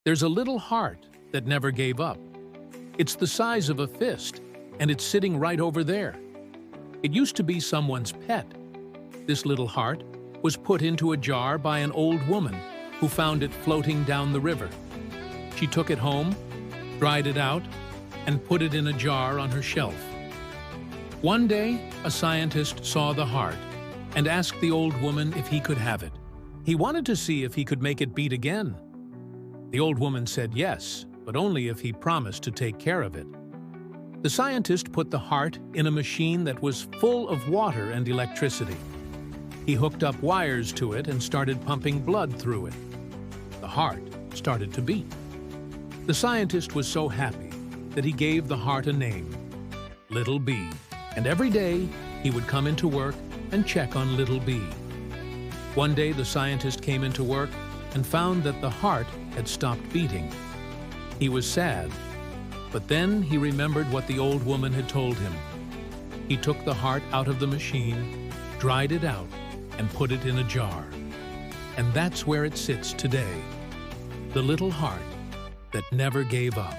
There's a little heart that never gave up. It's the size of a fist, and it's sitting right over there. It used to be someone's pet. This little heart was put into a jar by an old woman who found it floating down the river. She took it home, dried it out, and put it in a jar on her shelf. One day, a scientist saw the heart and asked the old woman if he could have it. He wanted to see if he could make it beat again. The old woman said yes, but only if he promised to take care of it. The scientist put the heart in a machine that was full of water and electricity. He hooked up wires to it and started pumping blood through it. The heart started to beat. The scientist was so happy that he gave the heart a name, Little B, and every day he would come into work and check on Little B. One day the scientist came into work and found that the heart had stopped beating. He was sad, but then he remembered what the old woman had told him. He took the heart out of the machine, dried it out, and put it in a jar. And that's where it sits today, the little heart that never gave up.